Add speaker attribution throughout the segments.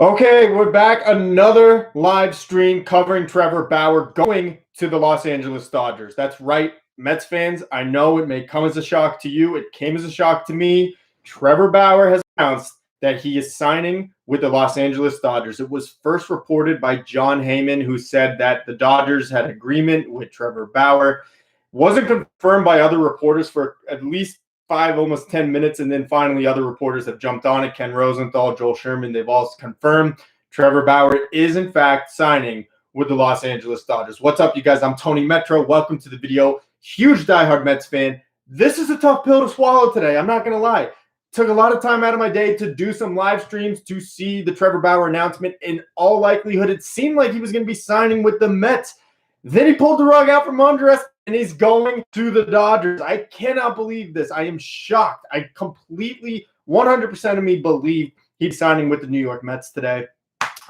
Speaker 1: Okay, we're back. Another live stream covering Trevor Bauer going to the Los Angeles Dodgers. That's right, Mets fans. I know it may come as a shock to you. It came as a shock to me. Trevor Bauer has announced that he is signing with the Los Angeles Dodgers. It was first reported by John Heyman, who said that the Dodgers had agreement with Trevor Bauer. Wasn't confirmed by other reporters for at least 5, almost 10 minutes. And then finally, other reporters have jumped on it. Ken Rosenthal, Joel Sherman, they've all confirmed Trevor Bauer is, in fact, signing with the Los Angeles Dodgers. What's up, you guys? I'm Tony Metro. Welcome to the video. Huge diehard Mets fan. This is a tough pill to swallow today. I'm not going to lie. Took a lot of time out of my day to do some live streams to see the Trevor Bauer announcement. In all likelihood, it seemed like he was going to be signing with the Mets. Then he pulled the rug out from under us, and he's going to the Dodgers. I cannot believe this. I am shocked. I completely, 100% of me believe he's signing with the New York Mets today.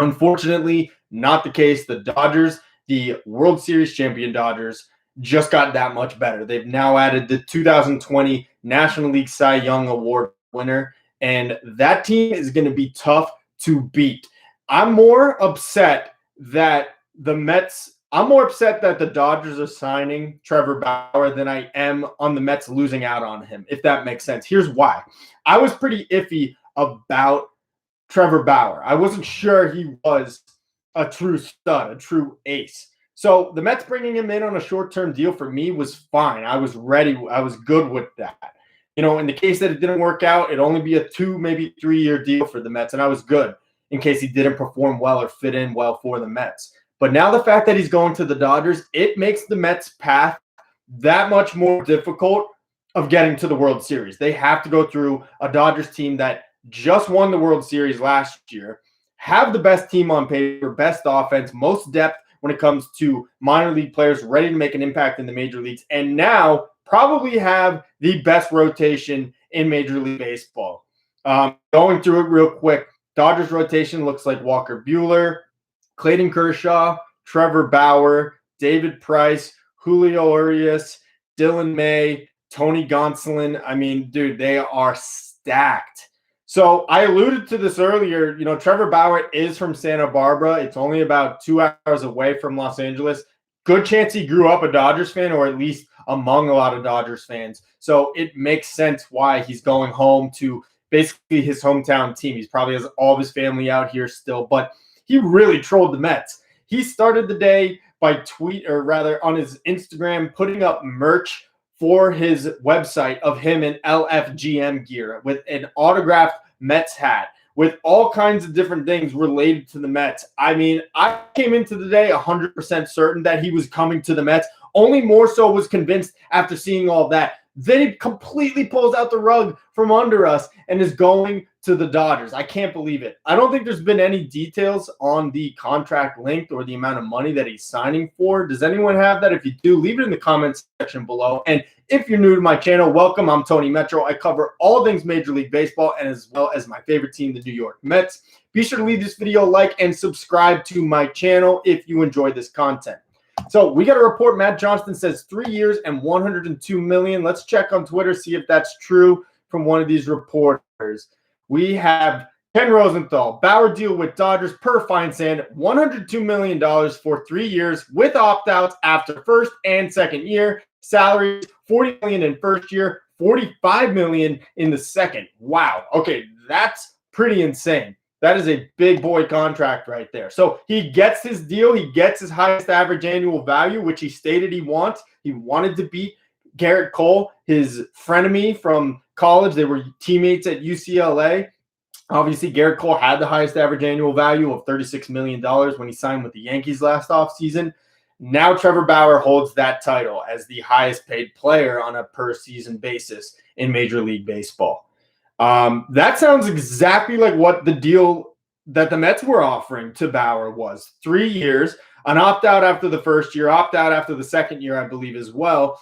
Speaker 1: Unfortunately, not the case. The Dodgers, the World Series champion Dodgers, just got that much better. They've now added the 2020 National League Cy Young Award winner, and that team is going to be tough to beat. I'm more upset that the Dodgers are signing Trevor Bauer than I am on the Mets losing out on him, if that makes sense. Here's why. I was pretty iffy about Trevor Bauer. I wasn't sure he was a true stud, a true ace. So the Mets bringing him in on a short-term deal for me was fine. I was ready. I was good with that. You know, in the case that it didn't work out, it'd only be a 2, maybe 3-year deal for the Mets, and I was good in case he didn't perform well or fit in well for the Mets. But now the fact that he's going to the Dodgers, it makes the Mets' path that much more difficult of getting to the World Series. They have to go through a Dodgers team that just won the World Series last year, have the best team on paper, best offense, most depth when it comes to minor league players ready to make an impact in the major leagues, and now probably have the best rotation in Major League Baseball. Going through it real quick, Dodgers rotation looks like Walker Buehler, Clayton Kershaw, Trevor Bauer, David Price, Julio Urias, Dylan May, Tony Gonsolin. I mean, dude, they are stacked. So I alluded to this earlier. You know, Trevor Bauer is from Santa Barbara. It's only about 2 hours away from Los Angeles. Good chance he grew up a Dodgers fan, or at least among a lot of Dodgers fans. So it makes sense why he's going home to basically his hometown team. He's probably has all of his family out here still, but he really trolled the Mets. He started the day by on his Instagram, putting up merch for his website of him in LFGM gear with an autographed Mets hat, with all kinds of different things related to the Mets. I mean, I came into the day 100% certain that he was coming to the Mets. Only more so was convinced after seeing all that. Then he completely pulls out the rug from under us and is going to the Dodgers. I can't believe it. I don't think there's been any details on the contract length or the amount of money that he's signing for. Does anyone have that? If you do, leave it in the comments section below. And if you're new to my channel, welcome. I'm Tony Metro. I cover all things Major League Baseball, and as well as my favorite team, the New York Mets. Be sure to leave this video a like and subscribe to my channel if you enjoy this content. So we got a report. Matt Johnston says 3 years and $102 million. Let's check on Twitter, see if that's true from one of these reporters. We have Ken Rosenthal, Bauer deal with Dodgers per Feinsand, $102 million for 3 years with opt-outs after first and second year. Salaries, $40 million in first year, $45 million in the second. Wow. Okay, that's pretty insane. That is a big boy contract right there. So he gets his deal. He gets his highest average annual value, which he stated he wants. He wanted to beat Garrett Cole, his frenemy from college. They were teammates at UCLA. Obviously, Garrett Cole had the highest average annual value of $36 million when he signed with the Yankees last offseason. Now Trevor Bauer holds that title as the highest paid player on a per season basis in Major League Baseball. That sounds exactly like what the deal that the Mets were offering to Bauer was. 3 years, an opt-out after the first year, opt-out after the second year, I believe as well.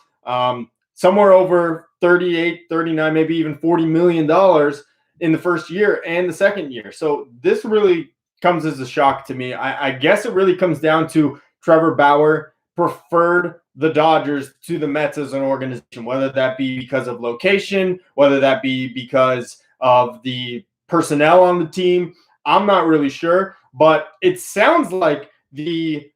Speaker 1: Somewhere over 38, 39, maybe even $40 million in the first year and the second year. So this really comes as a shock to me. I guess it really comes down to Trevor Bauer preferred the Dodgers to the Mets as an organization, whether that be because of location, whether that be because of the personnel on the team. I'm not really sure, but it sounds like the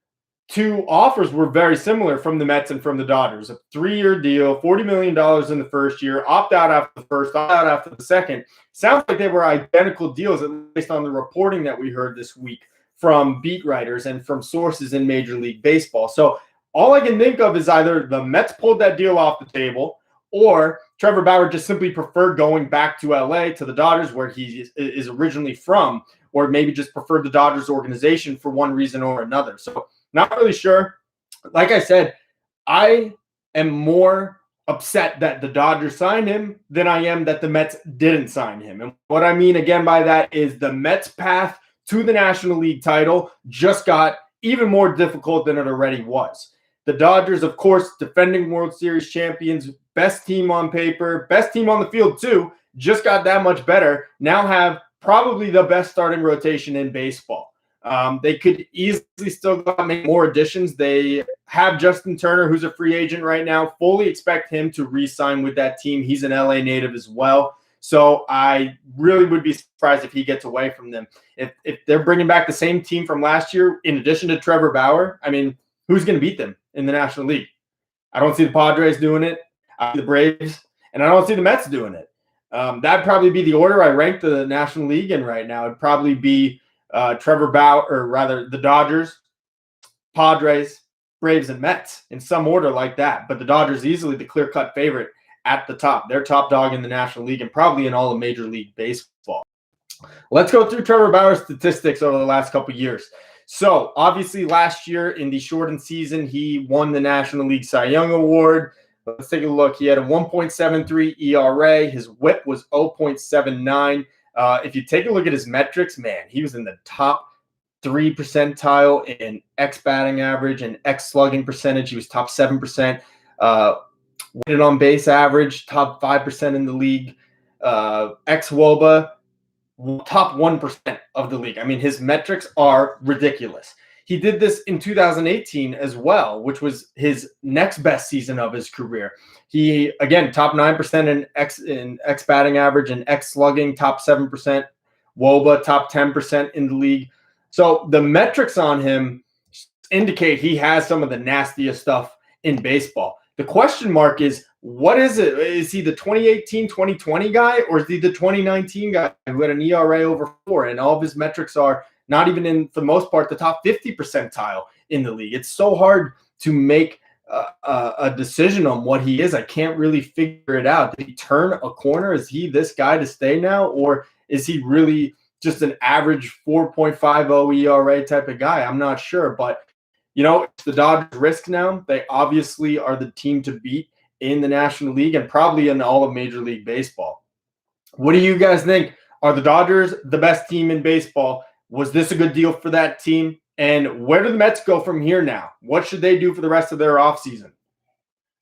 Speaker 1: two offers were very similar from the Mets and from the Dodgers. A 3-year deal, $40 million in the first year, opt out after the first, opt out after the second. Sounds like they were identical deals, at least based on the reporting that we heard this week from beat writers and from sources in Major League Baseball. So all I can think of is either the Mets pulled that deal off the table, or Trevor Bauer just simply preferred going back to LA, to the Dodgers, where he is originally from, or maybe just preferred the Dodgers organization for one reason or another. So not really sure. Like I said, I am more upset that the Dodgers signed him than I am that the Mets didn't sign him. And what I mean, again, by that is the Mets' path to the National League title just got even more difficult than it already was. The Dodgers, of course, defending World Series champions, best team on paper, best team on the field too, just got that much better. Now have probably the best starting rotation in baseball. They could easily still make more additions. They have Justin Turner, who's a free agent right now. Fully expect him to re-sign with that team. He's an LA native as well. So I really would be surprised if he gets away from them. If they're bringing back the same team from last year, in addition to Trevor Bauer, I mean, who's going to beat them in the National League? I don't see the Padres doing it. I see the Braves, and I don't see the Mets doing it. That'd probably be the order I rank the National League in right now. It'd probably be Trevor Bauer, or rather the Dodgers, Padres, Braves, and Mets in some order like that. But the Dodgers easily the clear-cut favorite at the top. They're top dog in the National League and probably in all of Major League Baseball. Let's go through Trevor Bauer's statistics over the last couple of years. So obviously last year in the shortened season, he won the National League Cy Young Award. Let's take a look. He had a 1.73 ERA. His WHIP was 0.79. If you take a look at his metrics, man, he was in the top 3 percentile in X batting average and X slugging percentage. He was top 7%. Weighted on base average, top 5% in the league. X WOBA, top 1% of the league. I mean, his metrics are ridiculous. He did this in 2018 as well, which was his next best season of his career. He, again, top 9% in X batting average and X slugging, top 7%. WOBA, top 10% in the league. So the metrics on him indicate he has some of the nastiest stuff in baseball. The question mark is, what is it? Is he the 2018, 2020 guy, or is he the 2019 guy who had an ERA over 4? And all of his metrics are not even in, for the most part, the top 50 percentile in the league. It's so hard to make a decision on what he is. I can't really figure it out. Did he turn a corner? Is he this guy to stay now? Or is he really just an average 4.50 ERA type of guy? I'm not sure. But, you know, it's the Dodgers' risk now. They obviously are the team to beat in the National League and probably in all of Major League Baseball. What do you guys think? Are the Dodgers the best team in baseball? Was this a good deal for that team? And where do the Mets go from here now? What should they do for the rest of their offseason?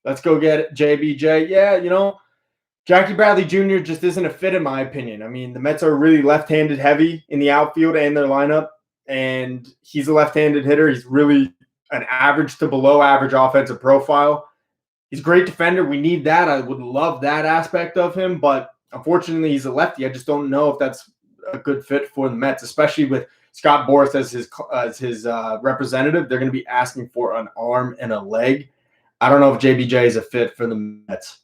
Speaker 1: Let's go get JBJ. Yeah, you know, Jackie Bradley Jr. just isn't a fit in my opinion. I mean, the Mets are really left-handed heavy in the outfield and their lineup, and he's a left-handed hitter. He's really an average to below average offensive profile. He's a great defender. We need that. I would love that aspect of him, but unfortunately, he's a lefty. I just don't know if that's a good fit for the Mets, especially with Scott Boras as his representative. They're going to be asking for an arm and a leg. I don't know if JBJ is a fit for the Mets.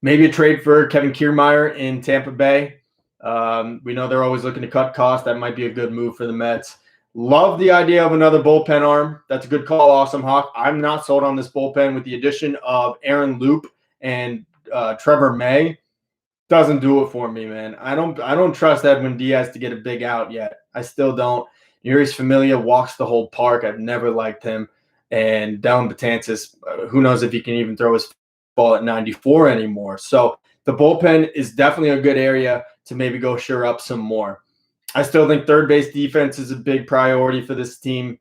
Speaker 1: Maybe a trade for Kevin Kiermaier in Tampa Bay. We know they're always looking to cut costs. That might be a good move for the Mets. Love the idea of another bullpen arm. That's a good call, Awesome Hawk. I'm not sold on this bullpen with the addition of Aaron Loop and Trevor May. Doesn't do it for me, man. I don't trust Edwin Diaz to get a big out yet. I still don't. Yuri's Familia walks the whole park. I've never liked him. And Dellin Betances, who knows if he can even throw his ball at 94 anymore. So the bullpen is definitely a good area to maybe go shore up some more. I still think third base defense is a big priority for this team.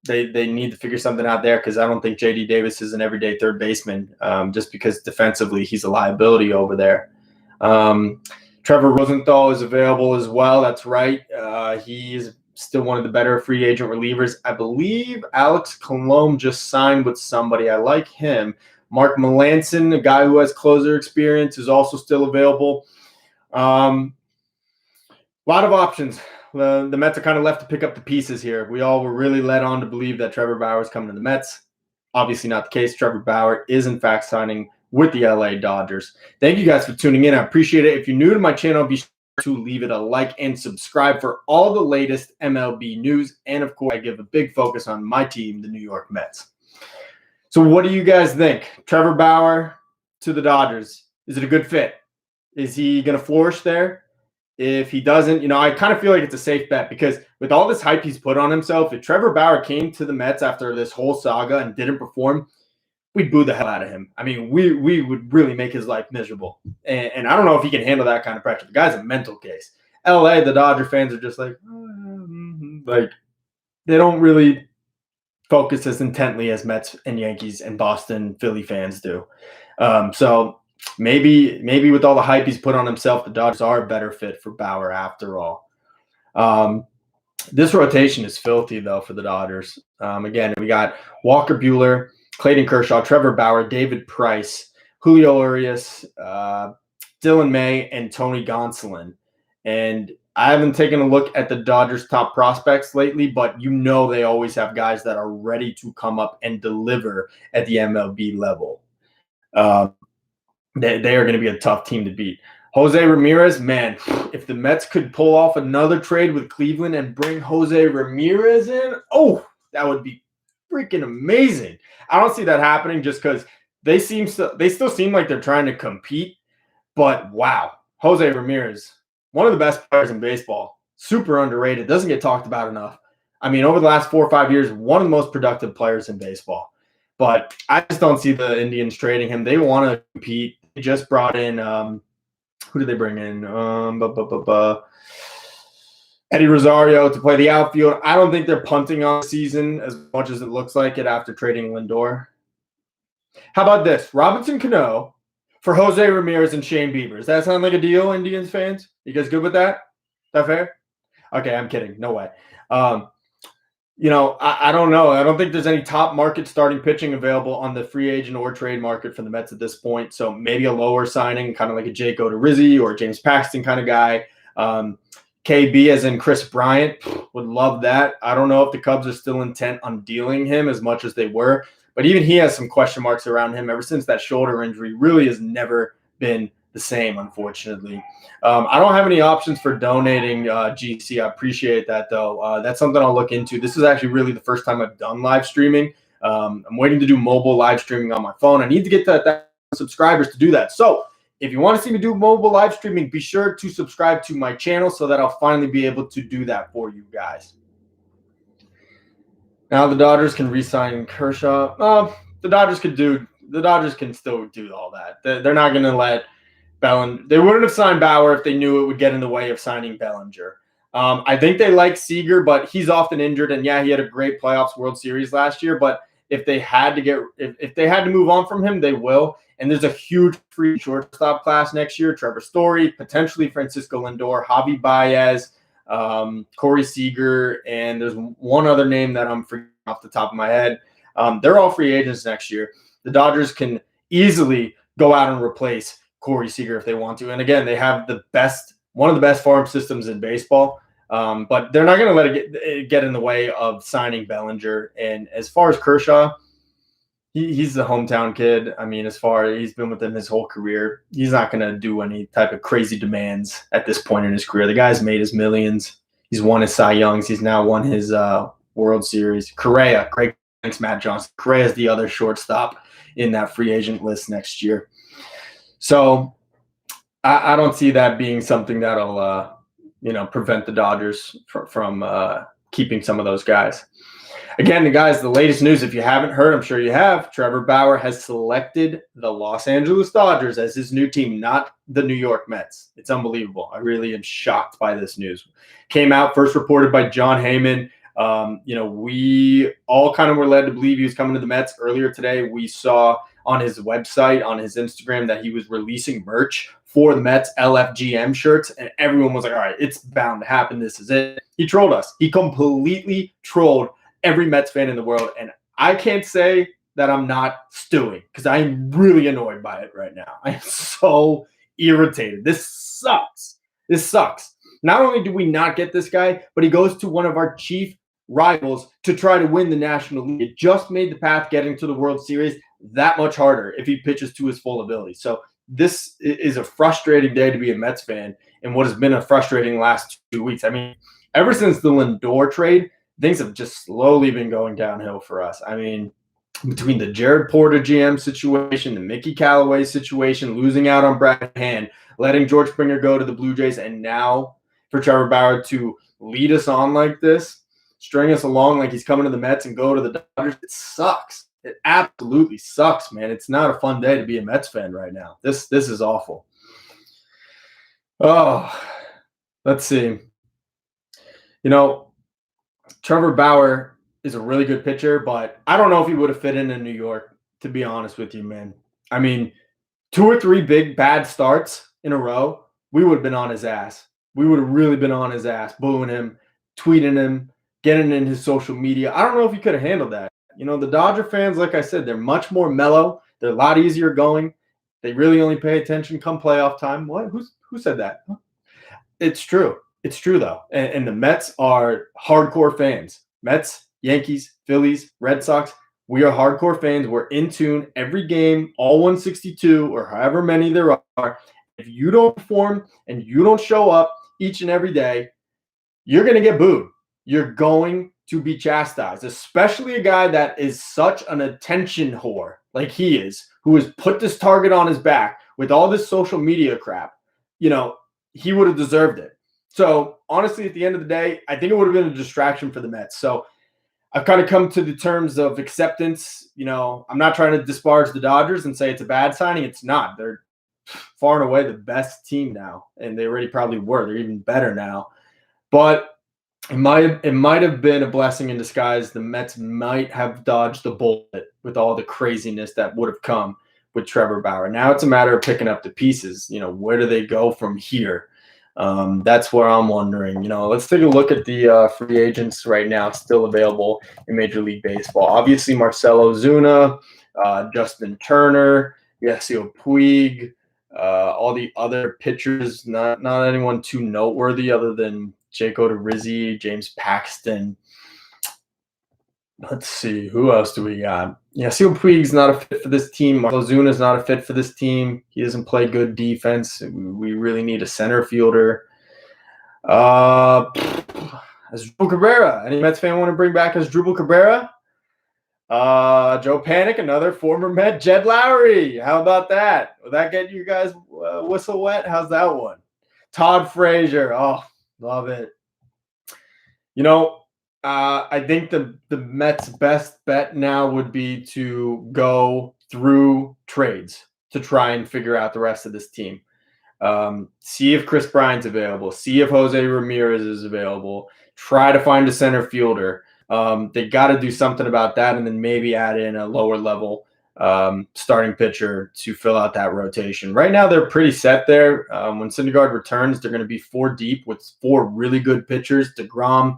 Speaker 1: They need to figure something out there because I don't think J.D. Davis is an everyday third baseman just because defensively he's a liability over there. Trevor Rosenthal is available as well. That's right. He's still one of the better free agent relievers. I believe Alex Colomb just signed with somebody. I like him. Mark Melanson, a guy who has closer experience, is also still available. A lot of options. The Mets are kind of left to pick up the pieces here. We all were really led on to believe that Trevor Bauer is coming to the Mets. Obviously not the case. Trevor Bauer is, in fact, signing with the LA Dodgers. Thank you guys for tuning in. I appreciate it. If you're new to my channel, be sure to leave it a like and subscribe for all the latest MLB news. And, of course, I give a big focus on my team, the New York Mets. So what do you guys think? Trevor Bauer to the Dodgers. Is it a good fit? Is he going to flourish there? If he doesn't, I kind of feel like it's a safe bet because with all this hype he's put on himself, if Trevor Bauer came to the Mets after this whole saga and didn't perform, we'd boo the hell out of him. I mean, we would really make his life miserable. And I don't know if he can handle that kind of pressure. The guy's a mental case. LA, the Dodger fans are just like they don't really focus as intently as Mets and Yankees and Boston, Philly fans do. So maybe with all the hype he's put on himself, the Dodgers are a better fit for Bauer after all. This rotation is filthy, though, for the Dodgers. Again, we got Walker Buehler, Clayton Kershaw, Trevor Bauer, David Price, Julio Urias, Dylan May, and Tony Gonsolin. And I haven't taken a look at the Dodgers' top prospects lately, but they always have guys that are ready to come up and deliver at the MLB level. They are going to be a tough team to beat. Jose Ramirez, man, if the Mets could pull off another trade with Cleveland and bring Jose Ramirez in, that would be freaking amazing. I don't see that happening just because they still seem like they're trying to compete. But wow, Jose Ramirez, one of the best players in baseball, super underrated, doesn't get talked about enough. I mean, over the last 4 or 5 years, one of the most productive players in baseball. But I just don't see the Indians trading him. They want to compete. They just brought in who did they bring in? Eddie Rosario to play the outfield. I don't think they're punting on the season as much as it looks like it after trading Lindor. How about this? Robinson Cano for Jose Ramirez and Shane Bieber. Does that sound like a deal, Indians fans? You guys good with that? Is that fair? Okay, I'm kidding. No way. I don't know. I don't think there's any top market starting pitching available on the free agent or trade market for the Mets at this point. So maybe a lower signing, kind of like a Jake Odorizzi or James Paxton kind of guy. KB as in Chris Bryant, would love that. I don't know if the Cubs are still intent on dealing him as much as they were, but even he has some question marks around him ever since that shoulder injury. Really has never been the same, unfortunately. I don't have any options for donating GC. I appreciate that, though. That's something I'll look into. This is actually really the first time I've done live streaming. I'm waiting to do mobile live streaming on my phone. I need to get to 1,000 subscribers to do that. So if you want to see me do mobile live streaming, be sure to subscribe to my channel so that I'll finally be able to do that for you guys. Now the Dodgers can re-sign Kershaw. The Dodgers can still do all that. They're not going to let they wouldn't have signed Bauer if they knew it would get in the way of signing Bellinger. I think they like Seager, but he's often injured. And yeah, he had a great playoffs World Series last year. But if they had to move on from him, they will. And there's a huge free shortstop class next year. Trevor Story, potentially Francisco Lindor, Javi Baez, Corey Seager, and there's one other name that I'm forgetting off the top of my head. They're all free agents next year. The Dodgers can easily go out and replace Corey Seager if they want to. And again, they have one of the best farm systems in baseball. But they're not going to let it get in the way of signing Bellinger. And as far as Kershaw, he's the hometown kid. I mean, he's been with them his whole career. He's not going to do any type of crazy demands at this point in his career. The guy's made his millions. He's won his Cy Youngs. He's now won his World Series. Correa, great. Thanks, Matt Johnson. Correa is the other shortstop in that free agent list next year. So I don't see that being something that'll, prevent the Dodgers from keeping some of those guys. Again, guys, the latest news, if you haven't heard, I'm sure you have, Trevor Bauer has selected the Los Angeles Dodgers as his new team, not the New York Mets. It's unbelievable. I really am shocked by this news. Came out first reported by John Heyman. We all kind of were led to believe he was coming to the Mets. Earlier today, we saw on his website, on his Instagram, that he was releasing merch for the Mets LFGM shirts, and everyone was like, all right, it's bound to happen. This is it. He trolled us. He completely trolled every Mets fan in the world, and I can't say that I'm not stewing because I'm really annoyed by it right now. I am so irritated. This sucks. not only do we not get this guy, but he goes to one of our chief rivals to try to win the National League. It just made the path getting to the World Series that much harder if he pitches to his full ability. So this is a frustrating day to be a Mets fan in what has been a frustrating last 2 weeks. I mean, ever since the Lindor trade, things have just slowly been going downhill for us. I mean, between the Jared Porter GM situation, the Mickey Callaway situation, losing out on Brad Hand, letting George Springer go to the Blue Jays, and now for Trevor Bauer to lead us on like this, string us along like he's coming to the Mets and go to the Dodgers, it sucks. It absolutely sucks, man. It's not a fun day to be a Mets fan right now. This is awful. Oh, let's see. You know, Trevor Bauer is a really good pitcher, but I don't know if he would have fit in New York, to be honest with you, man. I mean, 2 or 3 big bad starts in a row, we would have been on his ass. We would have really been on his ass, booing him, tweeting him, getting in his social media. I don't know if he could have handled that. You know, the Dodger fans, like I said, they're much more mellow. They're a lot easier going. They really only pay attention come playoff time. What? Who said that? It's true. It's true, though. And the Mets are hardcore fans. Mets, Yankees, Phillies, Red Sox, we are hardcore fans. We're in tune every game, all 162 or however many there are. If you don't perform and you don't show up each and every day, you're going to get booed. You're going to be chastised, especially a guy that is such an attention whore like he is, who has put this target on his back with all this social media crap. You know, he would have deserved it. So honestly, at the end of the day, I think it would have been a distraction for the Mets. So I've kind of come to the terms of acceptance. You know, I'm not trying to disparage the Dodgers and say it's a bad signing. It's not. They're far and away the best team now, and they already probably were. They're even better now. But it might have been a blessing in disguise. The Mets might have dodged the bullet with all the craziness that would have come with Trevor Bauer. Now it's a matter of picking up the pieces. You know, where do they go from here? That's where I'm wondering. You know, let's take a look at the free agents right now still available in Major League Baseball. Obviously, Marcell Ozuna, Justin Turner, Yasiel Puig, all the other pitchers, not anyone too noteworthy other than Jake Odorizzi, James Paxton. Let's see, who else do we got? Yasiel Puig's not a fit for this team. Marcell Ozuna's not a fit for this team. He doesn't play good defense. We really need a center fielder. Asdrubal Cabrera. Any Mets fan want to bring back Asdrubal Cabrera? Joe Panic, another former Met. Jed Lowry. How about that? Will that get you guys whistle wet? How's that one? Todd Frazier. Oh, love it. You know, I think the Mets' best bet now would be to go through trades to try and figure out the rest of this team. See if Chris Bryant's available. See if Jose Ramirez is available. Try to find a center fielder. They got to do something about that, and then maybe add in a lower level starting pitcher to fill out that rotation. Right now, they're pretty set there. When Syndergaard returns, they're going to be 4 deep with 4 really good pitchers: DeGrom,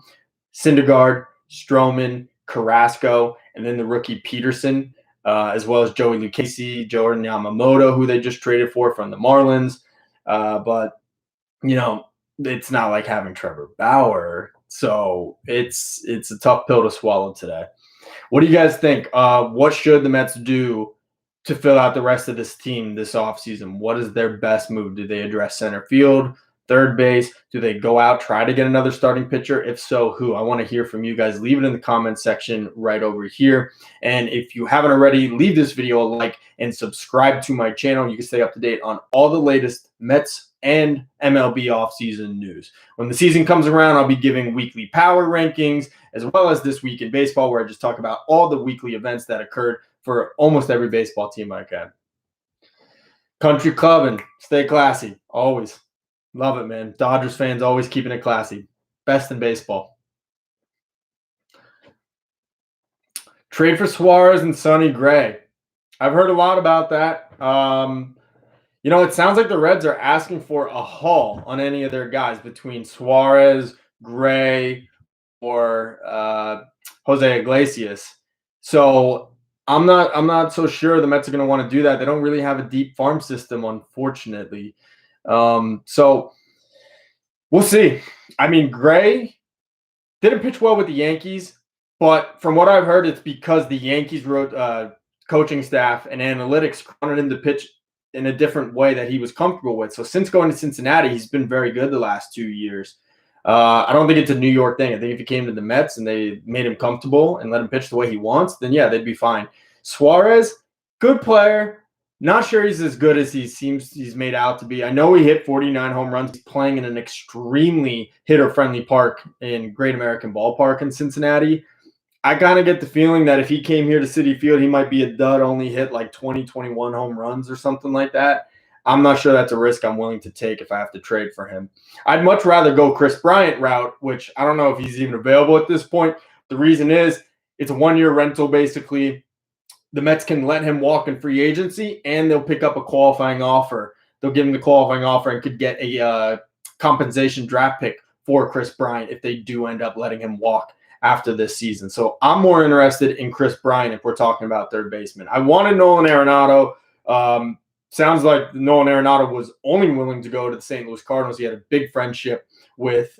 Speaker 1: Syndergaard, Stroman, Carrasco, and then the rookie Peterson, as well as Joey Lucchesi, Jordan Yamamoto, who they just traded for from the Marlins. But, you know, it's not like having Trevor Bauer. So it's a tough pill to swallow today. What do you guys think? What should the Mets do to fill out the rest of this team this offseason? What is their best move? Do they address center field, third base? Do they go out, try to get another starting pitcher? If so, who? I want to hear from you guys. Leave it in the comments section right over here. And if you haven't already, leave this video a like and subscribe to my channel. You can stay up to date on all the latest Mets and MLB offseason news. When the season comes around, I'll be giving weekly power rankings, as well as This Week in Baseball, where I just talk about all the weekly events that occurred for almost every baseball team I can. Country club and stay classy, always. Love it, man. Dodgers fans always keeping it classy. Best in baseball. Trade for Suarez and Sonny Gray. I've heard a lot about that. You know, it sounds like the Reds are asking for a haul on any of their guys between Suarez, Gray, or Jose Iglesias. So I'm not so sure the Mets are going to want to do that. They don't really have a deep farm system, unfortunately. So We'll see. I mean, Gray didn't pitch well with the Yankees, but from what I've heard, it's because the Yankees coaching staff and analytics wanted him to pitch in a different way that he was comfortable with. So since going to Cincinnati, he's been very good the last 2 years. I don't think it's a New York thing. I think if he came to the Mets and they made him comfortable and let him pitch the way he wants, then yeah, they'd be fine. Suarez, good player. Not sure he's as good as he seems he's made out to be. I know he hit 49 home runs. He's playing in an extremely hitter-friendly park in Great American Ballpark in Cincinnati. I kind of get the feeling that if he came here to Citi Field, he might be a dud, only hit like 20, 21 home runs or something like that. I'm not sure that's a risk I'm willing to take if I have to trade for him. I'd much rather go Chris Bryant route, which I don't know if he's even available at this point. The reason is it's a one-year rental, basically. The Mets can let him walk in free agency, and they'll pick up a qualifying offer. They'll give him the qualifying offer and could get a compensation draft pick for Chris Bryant if they do end up letting him walk after this season. So I'm more interested in Chris Bryant if we're talking about third baseman. I wanted Nolan Arenado. Sounds like Nolan Arenado was only willing to go to the St. Louis Cardinals. He had a big friendship with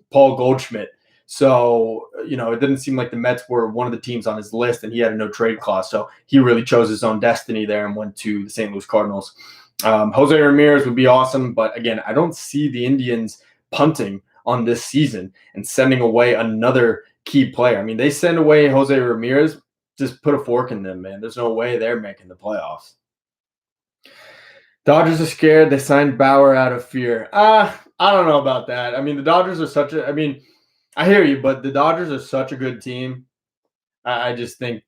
Speaker 1: Paul Goldschmidt. So, it didn't seem like the Mets were one of the teams on his list, and he had a no-trade clause. So he really chose his own destiny there and went to the St. Louis Cardinals. Jose Ramirez would be awesome, but again, I don't see the Indians punting on this season and sending away another key player. I mean, they send away Jose Ramirez, just put a fork in them, man. There's no way they're making the playoffs. Dodgers are scared. They signed Bauer out of fear. I don't know about that. I mean, the Dodgers are I hear you, but the Dodgers are such a good team. I just think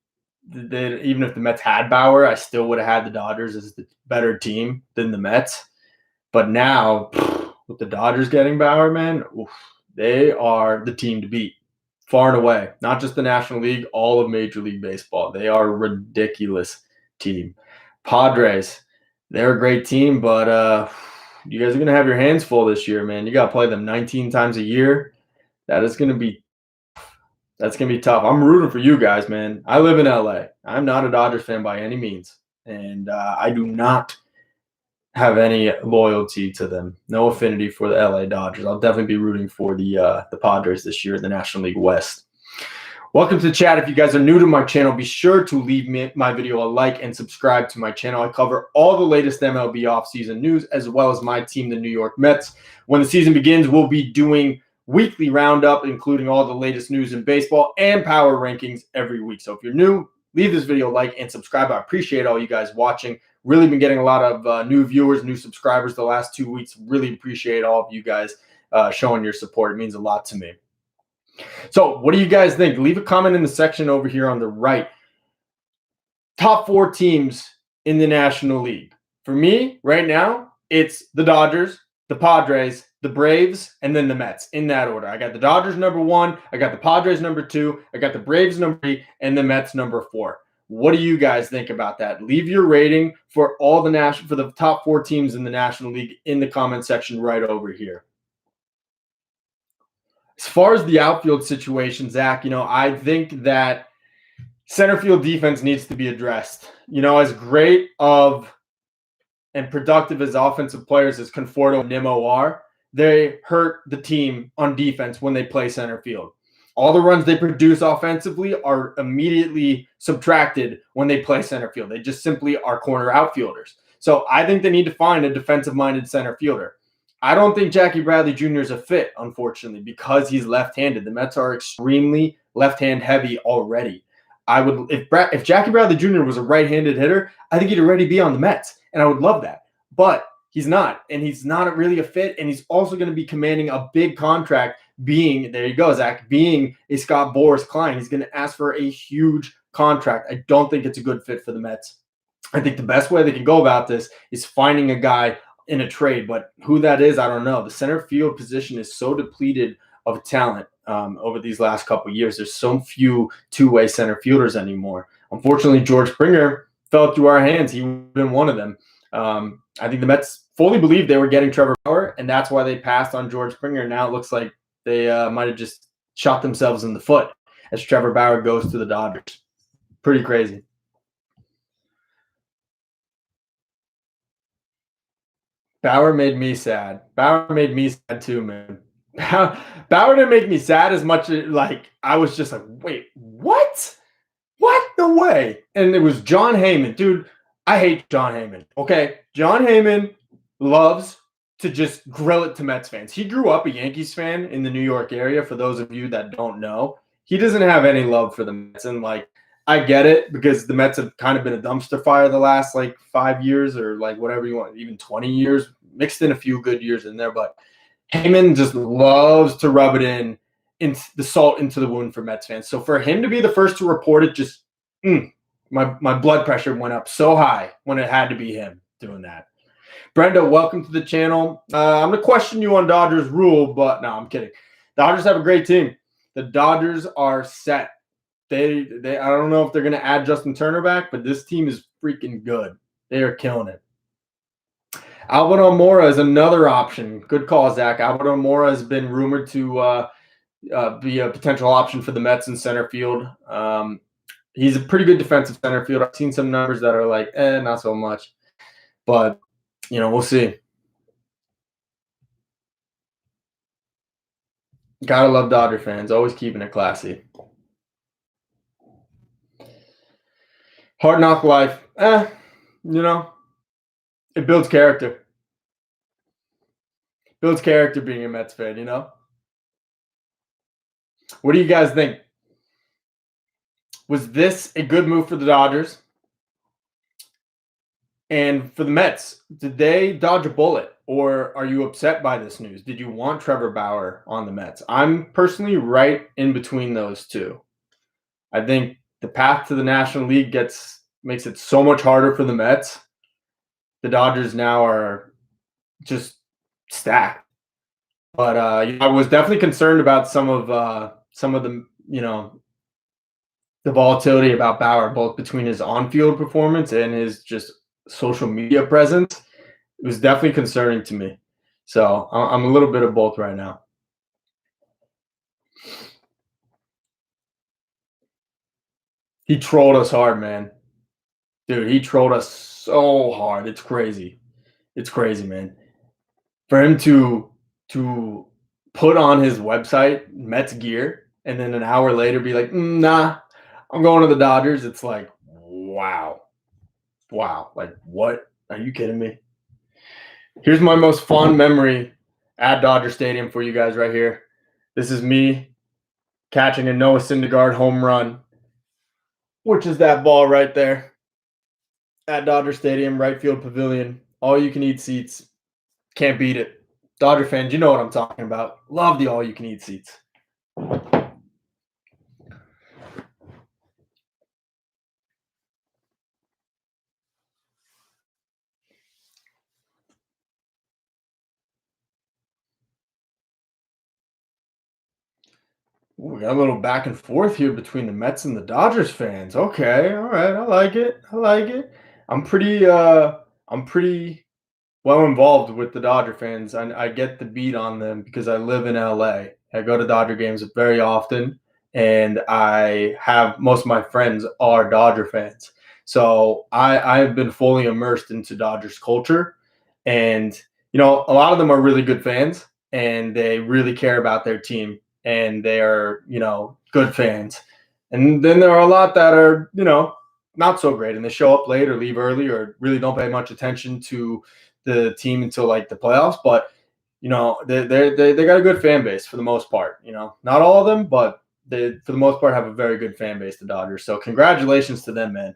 Speaker 1: that even if the Mets had Bauer, I still would have had the Dodgers as the better team than the Mets. But now, with the Dodgers getting Bauer, man, they are the team to beat, far and away. Not just the National League, all of Major League Baseball. They are a ridiculous team. Padres, they're a great team, but you guys are going to have your hands full this year, man. You got to play them 19 times a year. That's going to be tough. I'm rooting for you guys, man. I live in LA. I'm not a Dodgers fan by any means, and I do not have any loyalty to them. No affinity for the LA Dodgers. I'll definitely be rooting for the Padres this year in the National League West. Welcome to the chat. If you guys are new to my channel, be sure to leave my video a like and subscribe to my channel. I cover all the latest MLB offseason news as well as my team, the New York Mets. When the season begins, we'll be doing weekly roundup, including all the latest news in baseball and power rankings every week. So if you're new, leave this video a like and subscribe. I appreciate all you guys watching. Really been getting a lot of new viewers, new subscribers the last 2 weeks. Really appreciate all of you guys showing your support. It means a lot to me. So what do you guys think? Leave a comment in the section over here on the right. Top 4 teams in the National League. For me, right now, it's the Dodgers, the Padres, the Braves, and then the Mets in that order. I got the Dodgers number 1, I got the Padres number 2, I got the Braves number 3, and the Mets number 4. What do you guys think about that? Leave your rating for all for the top 4 teams in the National League in the comment section right over here. As far as the outfield situation, Zach, I think that center field defense needs to be addressed. As great of and productive as offensive players as Conforto and Nimmo are, they hurt the team on defense when they play center field. All the runs they produce offensively are immediately subtracted when they play center field. They just simply are corner outfielders. So I think they need to find a defensive-minded center fielder. I don't think Jackie Bradley Jr. is a fit, unfortunately, because he's left-handed. The Mets are extremely left-hand heavy already. If Jackie Bradley Jr. was a right-handed hitter, I think he'd already be on the Mets, and I would love that. But he's not, and he's not really a fit, and he's also going to be commanding a big contract being, there you go, Zach, being a Scott Boras client. He's going to ask for a huge contract. I don't think it's a good fit for the Mets. I think the best way they can go about this is finding a guy in a trade, but who that is, I don't know. The center field position is so depleted of talent over these last couple of years. There's so few two-way center fielders anymore. Unfortunately, George Springer fell through our hands. He would have been one of them. I think the Mets fully believed they were getting Trevor Bauer, and that's why they passed on George Springer. Now it looks like they might have just shot themselves in the foot as Trevor Bauer goes to the Dodgers. Pretty crazy. Bauer made me sad. Bauer made me sad too, man. Bauer didn't make me sad as much as like I was just like, wait, what? What? No way. And it was John Heyman. Dude, I hate John Heyman. Okay. John Heyman loves to just grill it to Mets fans. He grew up a Yankees fan in the New York area. For those of you that don't know, he doesn't have any love for the Mets. And like, I get it because the Mets have kind of been a dumpster fire the last like 5 years or like whatever you want, even 20 years, mixed in a few good years in there. But Heyman just loves to rub it in the salt into the wound for Mets fans. So for him to be the first to report it, just my blood pressure went up so high when it had to be him doing that. Brenda, welcome to the channel. I'm going to question you on Dodgers rule, but no, I'm kidding. Dodgers have a great team. The Dodgers are set. They I don't know if they're going to add Justin Turner back, but this team is freaking good. They are killing it. Alvin Almora is another option. Good call, Zach. Alvin Almora has been rumored to be a potential option for the Mets in center field. He's a pretty good defensive center field. I've seen some numbers that are like, not so much. But, we'll see. Gotta love Dodger fans. Always keeping it classy. Hard knock life. It builds character. Builds character being a Mets fan, What do you guys think? Was this a good move for the Dodgers? And for the Mets, did they dodge a bullet? Or are you upset by this news? Did you want Trevor Bauer on the Mets? I'm personally right in between those two. I think the path to the National League makes it so much harder for the Mets. The Dodgers now are just stacked. But I was definitely concerned about some of the the volatility about Bauer, both between his on-field performance and his just social media presence. It was definitely concerning to me. So I'm a little bit of both right now. He trolled us hard, man. Dude, he trolled us so hard. It's crazy. It's crazy, man. For him to put on his website Mets gear and then an hour later be like, nah, I'm going to the Dodgers. It's like, wow. Like, what? Are you kidding me? Here's my most fond memory at Dodger Stadium for you guys right here. This is me catching a Noah Syndergaard home run, which is that ball right there at Dodger Stadium, right field pavilion. All you can eat seats. Can't beat it. Dodger fans, you know what I'm talking about. Love the all you can eat seats. Ooh, we got a little back and forth here between the Mets and the Dodgers fans. Okay, all right, I like it. I'm pretty well involved with the Dodger fans. I get the beat on them because I live in LA. I go to Dodger games very often, and I have most of my friends are Dodger fans. So I've been fully immersed into Dodgers culture, and a lot of them are really good fans, and they really care about their team, and they are good fans. And then there are a lot that are not so great, and they show up late or leave early or really don't pay much attention to the team until like the playoffs. But they got a good fan base for the most part. Not all of them, but they for the most part have a very good fan base, the Dodgers. So congratulations to them, man.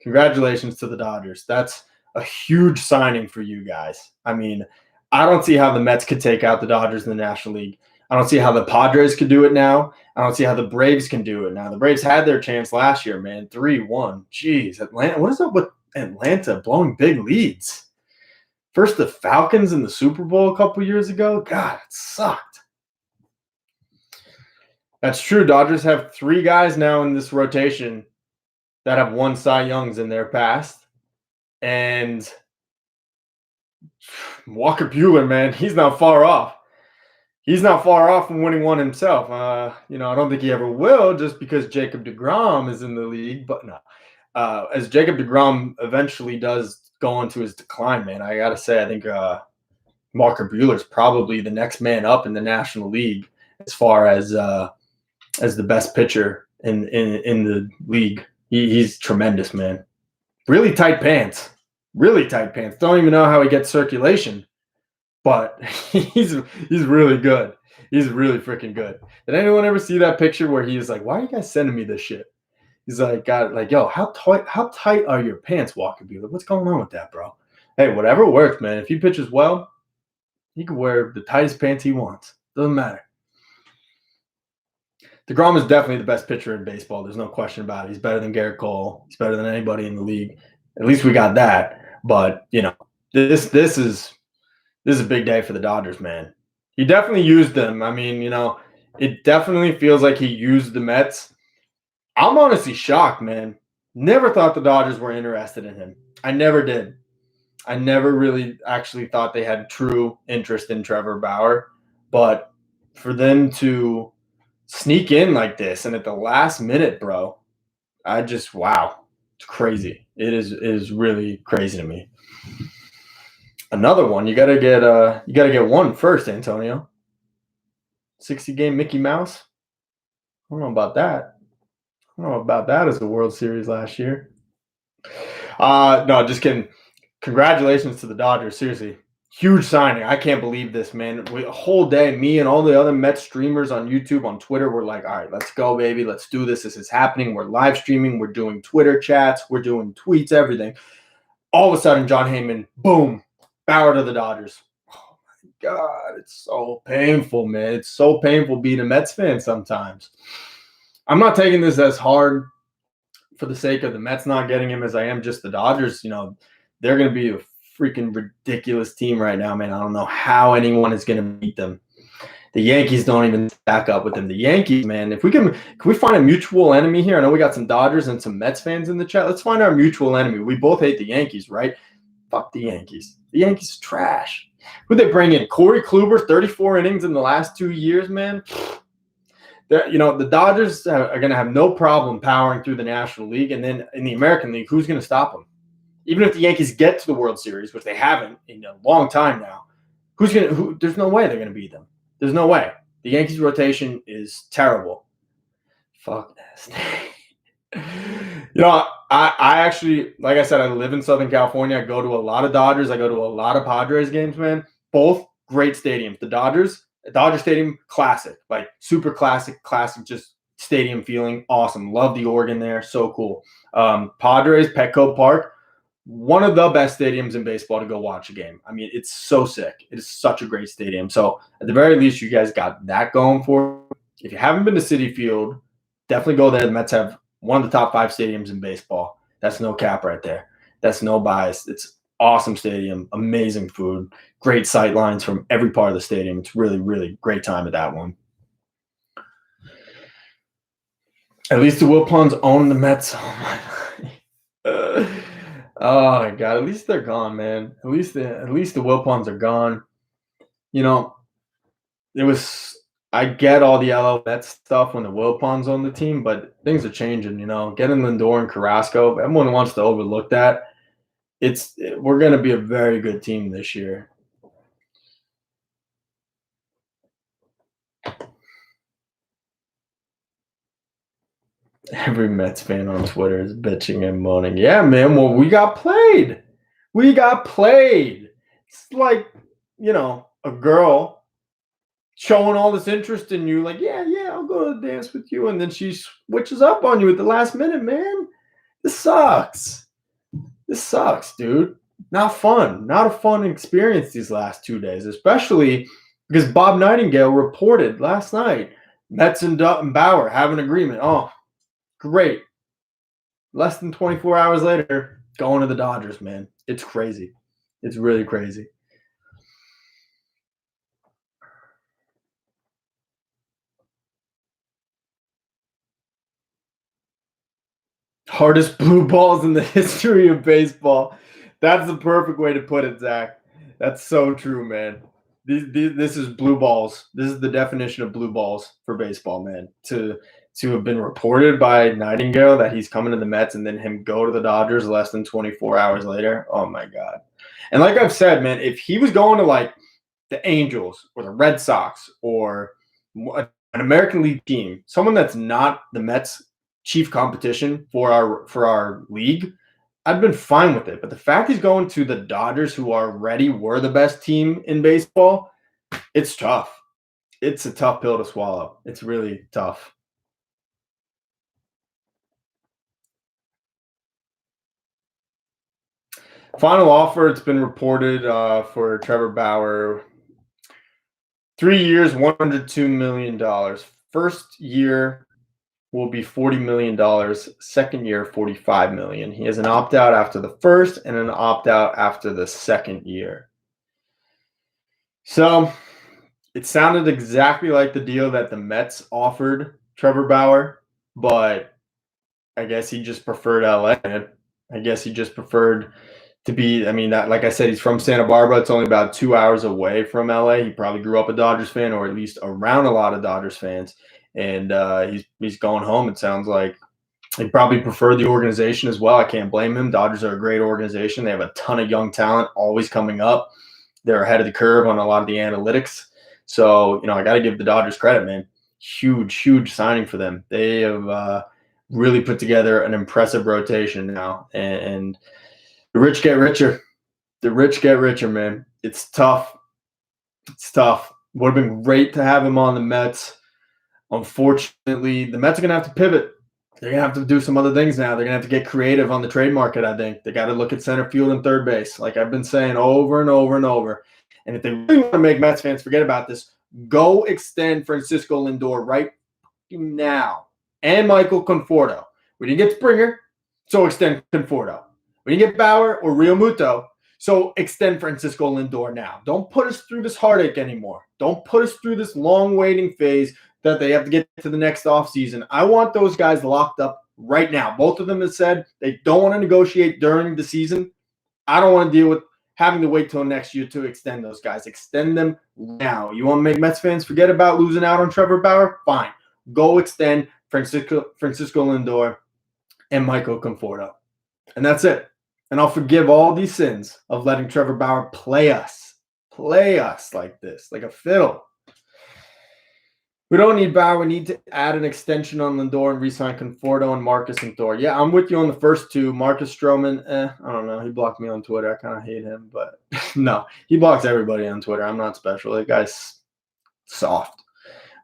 Speaker 1: Congratulations to the Dodgers. That's a huge signing for you guys. I mean, I don't see how the Mets could take out the Dodgers in the National League. I don't see how the Padres could do it now. I don't see how the Braves can do it now. The Braves had their chance last year, man. 3-1. Jeez, Atlanta. What is up with Atlanta blowing big leads? First the Falcons in the Super Bowl a couple years ago. God, it sucked. That's true. Dodgers have 3 guys now in this rotation that have won Cy Youngs in their past. And Walker Buehler, man, he's not far off. He's not far off from winning one himself. I don't think he ever will just because Jacob deGrom is in the league. But no, as Jacob deGrom eventually does go into his decline, man, I got to say, I think Walker Buehler's probably the next man up in the National League as far as the best pitcher in the league. He's tremendous, man. Really tight pants. Really tight pants. Don't even know how he gets circulation, but he's really good. He's really freaking good. Did anyone ever see that picture where he's like, "Why are you guys sending me this shit?" He's like, yo, how tight are your pants, Walker Buehler? What's going on with that, bro? Hey, whatever works, man. If he pitches well, he can wear the tightest pants he wants. Doesn't matter. DeGrom is definitely the best pitcher in baseball. There's no question about it. He's better than Garrett Cole. He's better than anybody in the league. At least we got that. But this is a big day for the Dodgers, man. He definitely used them. I mean, it definitely feels like he used the Mets. I'm honestly shocked, man. Never thought the Dodgers were interested in him. I never did. I never really actually thought they had true interest in Trevor Bauer. But for them to sneak in like this and at the last minute, bro, wow. It's crazy. It is really crazy to me. Another one, you gotta get one first, Antonio. 60-game Mickey Mouse. I don't know about that. I don't know about that as the World Series last year. No, just kidding. Congratulations to the Dodgers. Seriously. Huge signing. I can't believe this, man. A whole day, me and all the other Mets streamers on YouTube, on Twitter, we're like, all right, let's go, baby. Let's do this. This is happening. We're live streaming. We're doing Twitter chats. We're doing tweets, everything. All of a sudden, John Heyman, boom, Bauer to the Dodgers. Oh, my God. It's so painful, man. It's so painful being a Mets fan sometimes. I'm not taking this as hard for the sake of the Mets not getting him as I am just the Dodgers. They're going to be a freaking ridiculous team right now, man. I don't know how anyone is going to beat them. The Yankees don't even stack up with them. The Yankees, man, if we can we find a mutual enemy here? I know we got some Dodgers and some Mets fans in the chat. Let's find our mutual enemy. We both hate the Yankees, right? Fuck the Yankees. The Yankees are trash. Who'd they bring in? Corey Kluber, 34 innings in the last 2 years, man. The Dodgers are going to have no problem powering through the National League. And then in the American League, who's going to stop them? Even if the Yankees get to the World Series, which they haven't in a long time now, there's no way they're going to beat them. There's no way. The Yankees rotation is terrible. Fuck this. I actually, like I said, I live in Southern California. I go to a lot of Dodgers. I go to a lot of Padres games, man. Both great stadiums. The Dodger Stadium, classic, like super classic, just stadium feeling. Awesome. Love the organ there. So cool. Padres, Petco Park, one of the best stadiums in baseball to go watch a game. I mean, it's so sick. It is such a great stadium. So at the very least, you guys got that going for you. If you haven't been to Citi Field, definitely go there. The Mets have one of the top 5 stadiums in baseball. That's no cap right there. That's no bias. It's awesome stadium, amazing food, great sight lines from every part of the stadium. It's really, really great time at that one. At least the Wilpons own the Mets. Oh my God! At least they're gone, man. At least the Wilpons are gone. I get all the LO Mets stuff when the Wilpons on the team, but things are changing. Getting Lindor and Carrasco, everyone wants to overlook that. We're going to be a very good team this year. Every Mets fan on Twitter is bitching and moaning. Yeah, man. Well, we got played. It's like, a girl showing all this interest in you. Like, yeah, I'll go to the dance with you. And then she switches up on you at the last minute, man. This sucks, dude. Not fun. Not a fun experience these last 2 days, especially because Bob Nightingale reported last night Mets and Bauer have an agreement. Oh, great. Less than 24 hours later, going to the Dodgers, man. It's crazy. It's really crazy. Hardest blue balls in the history of baseball. That's the perfect way to put it, Zach. That's so true, man. This is blue balls. This is the definition of blue balls for baseball, man. To have been reported by Nightingale that he's coming to the Mets and then him go to the Dodgers less than 24 hours later. Oh, my God. And like I've said, man, if he was going to, the Angels or the Red Sox or an American League team, someone that's not the Mets' chief competition for our league, I've been fine with it. But the fact he's going to the Dodgers, who already were the best team in baseball, it's tough. It's a tough pill to swallow. It's really tough. Final offer, it's been reported for Trevor Bauer, 3 years, $102 million. First year will be $40 million. Second year, $45 million. He has an opt-out after the first and an opt-out after the second year. So it sounded exactly like the deal that the Mets offered Trevor Bauer, but I guess he just preferred LA. I guess he just preferred to be, I mean, that, like I said, he's from Santa Barbara. It's only about 2 hours away from LA. He probably grew up a Dodgers fan, or at least around a lot of Dodgers fans. And he's going home, it sounds like. He probably preferred the organization as well. I can't blame him. Dodgers are a great organization. They have a ton of young talent always coming up. They're ahead of the curve on a lot of the analytics. So, I got to give the Dodgers credit, man. Huge signing for them. They have really put together an impressive rotation now. And the rich get richer. The rich get richer, man. It's tough. It's tough. Would have been great to have him on the Mets. Unfortunately, the Mets are going to have to pivot. They're going to have to do some other things now. They're going to have to get creative on the trade market, I think. They got to look at center field and third base, like I've been saying over and over and over. And if they really want to make Mets fans forget about this, go extend Francisco Lindor right now. And Michael Conforto. We didn't get Springer, so extend Conforto. We didn't get Bauer or Real Muto, so extend Francisco Lindor now. Don't put us through this heartache anymore. Don't put us through this long waiting phase that they have to get to the next offseason. I want those guys locked up right now. Both of them have said they don't want to negotiate during the season. I don't want to deal with having to wait till next year to extend those guys. Extend them now. You want to make Mets fans forget about losing out on Trevor Bauer? Fine. Go extend Francisco Lindor and Michael Conforto. And that's it. And I'll forgive all these sins of letting Trevor Bauer play us like this, like a fiddle. We don't need Bauer. We need to add an extension on Lindor and re-sign Conforto and Marcus and Thor. Yeah, I'm with you on the first two. Marcus Stroman, I don't know. He blocked me on Twitter. I kind of hate him, but no, he blocks everybody on Twitter. I'm not special. That guy's soft.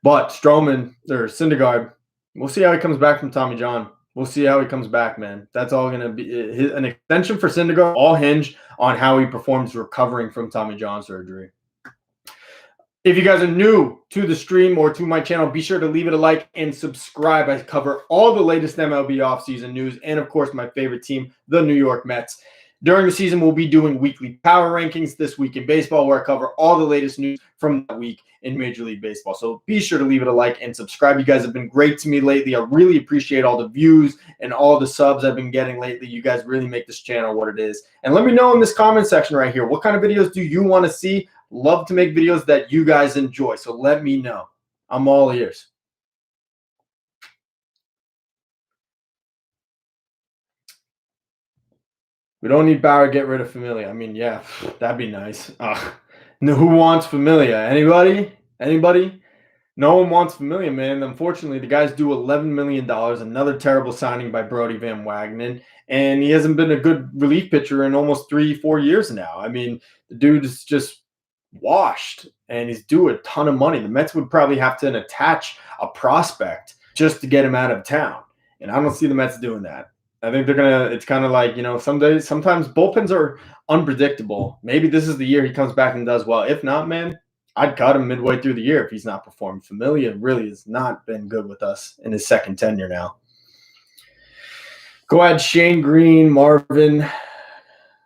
Speaker 1: But Stroman or Syndergaard, we'll see how he comes back from Tommy John. We'll see how he comes back, man. That's all going to be an extension for Syndergaard, all hinge on how he performs recovering from Tommy John surgery. If you guys are new to the stream or to my channel, be sure to leave it a like and subscribe. I cover all the latest MLB offseason news and, of course, my favorite team, the New York Mets. During the season, we'll be doing weekly power rankings this week in baseball, where I cover all the latest news from that week in Major League Baseball. So be sure to leave it a like and subscribe. You guys have been great to me lately. I really appreciate all the views and all the subs I've been getting lately. You guys really make this channel what it is. And let me know in this comment section right here, what kind of videos do you want to see? Love to make videos that you guys enjoy. So let me know. I'm all ears. We don't need Bauer to get rid of Familia. I mean, yeah, that'd be nice. Who wants Familia? Anybody? Anybody? No one wants Familia, man. Unfortunately, the guy's due $11 million. Another terrible signing by Brody Van Wagenen. And he hasn't been a good relief pitcher in almost 3-4 years now. I mean, the dude is just washed, and he's due a ton of money. The Mets would probably have to attach a prospect just to get him out of town. And I don't see the Mets doing that. I think they're going to – it's kind of like, sometimes bullpens are unpredictable. Maybe this is the year he comes back and does well. If not, man, I'd cut him midway through the year if he's not performing. Familia really has not been good with us in his second tenure now. Go ahead, Shane Green, Marvin,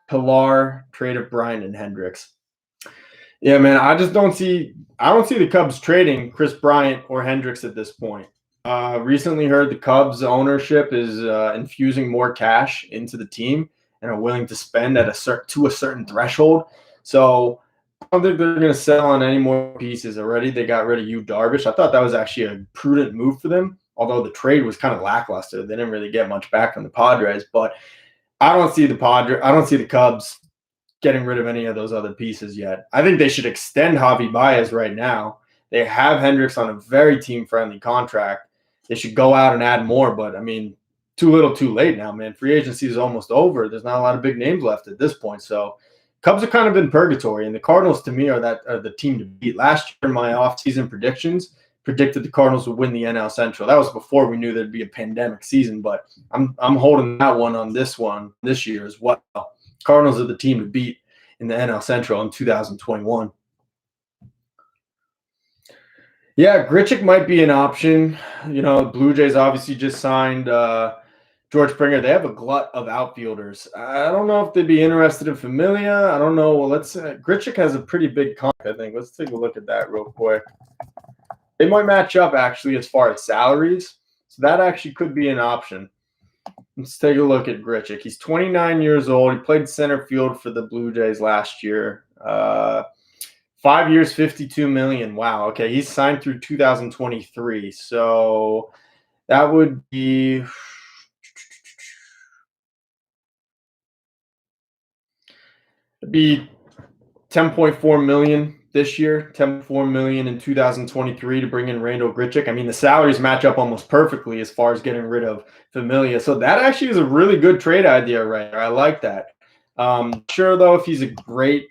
Speaker 1: Pilar, trade of Bryant and Hendricks. Yeah, man, I don't see the Cubs trading Chris Bryant or Hendricks at this point. Recently heard the Cubs ownership is infusing more cash into the team and are willing to spend at a certain threshold. So I don't think they're going to sell on any more pieces already. They got rid of Yu Darvish. I thought that was actually a prudent move for them, although the trade was kind of lackluster. They didn't really get much back from the Padres, but I don't see the Cubs getting rid of any of those other pieces yet. I think they should extend Javi Baez right now. They have Hendricks on a very team-friendly contract. They should go out and add more, but I mean, too little, too late now, man. Free agency is almost over. There's not a lot of big names left at this point. So Cubs are kind of in purgatory, and the Cardinals, to me, are the team to beat. Last year, my offseason predictions predicted the Cardinals would win the NL Central. That was before we knew there'd be a pandemic season, but I'm holding that one this year as well. Cardinals are the team to beat in the NL Central in 2021. Yeah, Grichuk might be an option. You know, Blue Jays obviously just signed George Springer. They have a glut of outfielders. I don't know if they'd be interested in Familia. I don't know. Well, Grichuk has a pretty big contract, I think. Let's take a look at that real quick. They might match up, actually, as far as salaries. So that actually could be an option. Let's take a look at Grichuk. He's 29 years old. He played center field for the Blue Jays last year. 5 years, $52 million. Wow. Okay, he's signed through 2023. So that would be $10.4 million this year, $10.4 million in 2023 to bring in Randall Grichuk. I mean, the salaries match up almost perfectly as far as getting rid of Familia. So that actually is a really good trade idea right there. I like that. Sure, though, if he's a great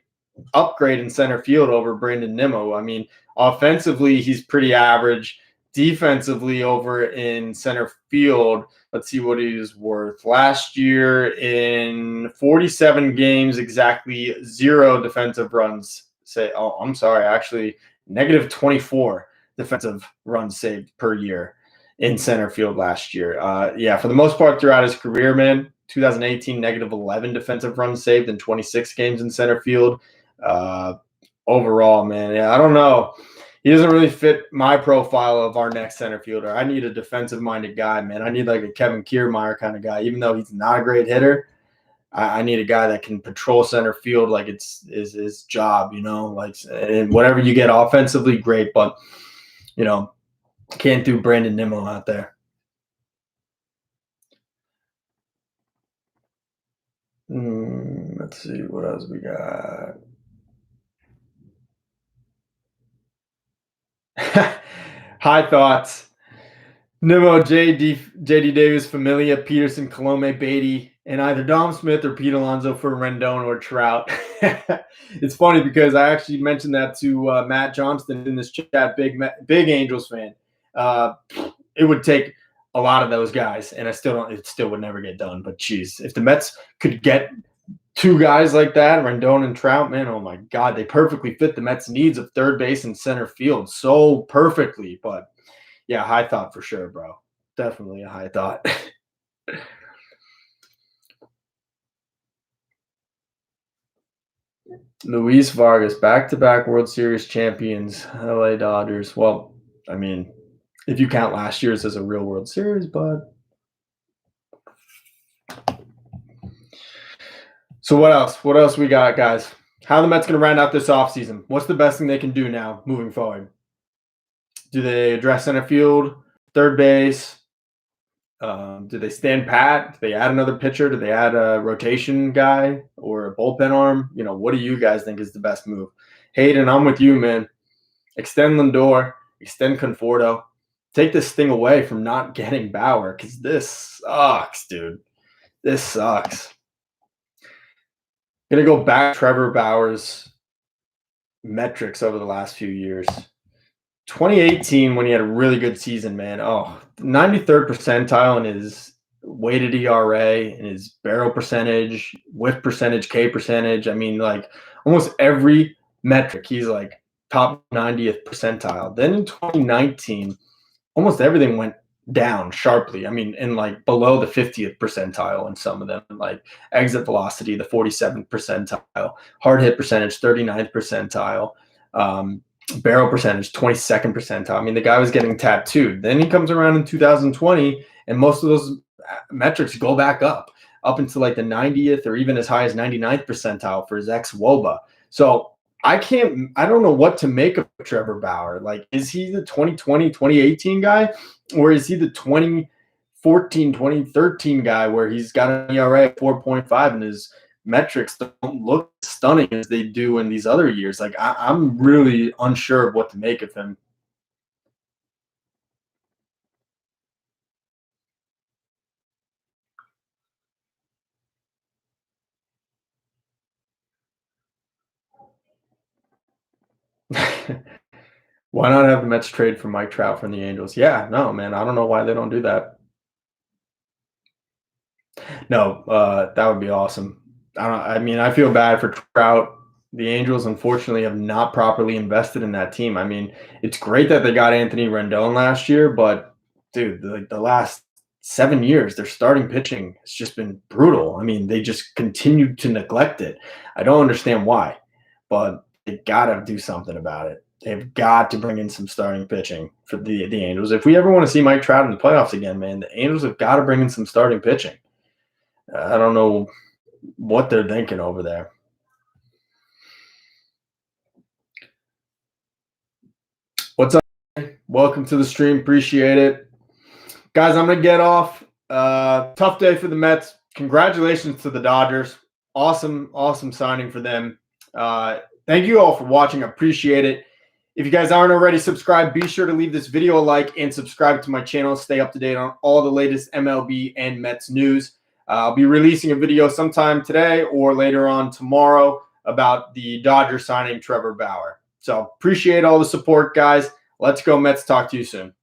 Speaker 1: upgrade in center field over Brandon Nimmo. I mean, offensively, he's pretty average. Defensively, over in center field, let's see what he was worth. Last year, in 47 games, exactly 0 defensive runs. Actually, negative 24 defensive runs saved per year in center field last year. For the most part throughout his career, man, 2018, negative 11 defensive runs saved in 26 games in center field. Overall, man, I don't know. He doesn't really fit my profile of our next center fielder. I need a defensive-minded guy, man. I need like a Kevin Kiermaier kind of guy. Even though he's not a great hitter, I need a guy that can patrol center field like it's his job, you know. Like, and whatever you get offensively, great, but you know, can't do Brandon Nimmo out there. Let's see what else we got. High thoughts. Nimmo, J.D. Davis, Familia, Peterson, Colome, Beatty, and either Dom Smith or Pete Alonso for Rendon or Trout. It's funny because I actually mentioned that to Matt Johnston in this chat, big Angels fan. It would take a lot of those guys, and it still would never get done. But geez, if the Mets could get 2 guys like that, Rendon and Trout, man, oh my God, they perfectly fit the Mets' needs of third base and center field so perfectly. But yeah, high thought for sure, bro. Definitely a high thought. Luis Vargas, back-to-back World Series champions, LA Dodgers. Well, I mean, if you count last year's as a real World Series, but so what else? What else we got, guys? How are the Mets going to round out this offseason? What's the best thing they can do now moving forward? Do they address center field, third base? Do they stand pat? Do they add another pitcher? Do they add a rotation guy or a bullpen arm? You know, what do you guys think is the best move? Hayden, I'm with you, man. Extend Lindor, extend Conforto. Take this thing away from not getting Bauer because this sucks, dude. This sucks. Going to go back to Trevor Bauer's metrics over the last few years. 2018, when he had a really good season, man. 93rd percentile in his weighted ERA, in his barrel percentage, whiff percentage, K percentage. I mean, like almost every metric, he's like top 90th percentile. Then in 2019, almost everything went down sharply. I mean, in like below the 50th percentile in some of them, like exit velocity, the 47th percentile, hard hit percentage, 39th percentile, barrel percentage, 22nd percentile. I mean, the guy was getting tattooed. Then he comes around in 2020, and most of those metrics go back up into like the 90th or even as high as 99th percentile for his ex-WOBA. So I don't know what to make of Trevor Bauer. Like, is he the 2020, 2018 guy, or is he the 2014, 2013 guy where he's got an ERA of 4.5 and his metrics don't look as stunning as they do in these other years. Like I'm really unsure of what to make of him. Why not have the Mets trade for Mike Trout from the Angels? Yeah, no, man. I don't know why they don't do that. No, that would be awesome. I mean, I feel bad for Trout. The Angels, unfortunately, have not properly invested in that team. I mean, it's great that they got Anthony Rendon last year, but dude, the last 7 years, their starting pitching has just been brutal. I mean, they just continued to neglect it. I don't understand why, but they got to do something about it. They've got to bring in some starting pitching for the Angels. If we ever want to see Mike Trout in the playoffs again, man, the Angels have got to bring in some starting pitching. I don't know what they're thinking over there. What's up? Welcome to the stream. Appreciate it. Guys, I'm going to get off. Tough day for the Mets. Congratulations to the Dodgers. Awesome signing for them. Thank you all for watching. I appreciate it. If you guys aren't already subscribed, be sure to leave this video a like and subscribe to my channel. Stay up to date on all the latest MLB and Mets news. I'll be releasing a video sometime today or later on tomorrow about the Dodgers signing Trevor Bauer. So appreciate all the support, guys. Let's go Mets. Talk to you soon.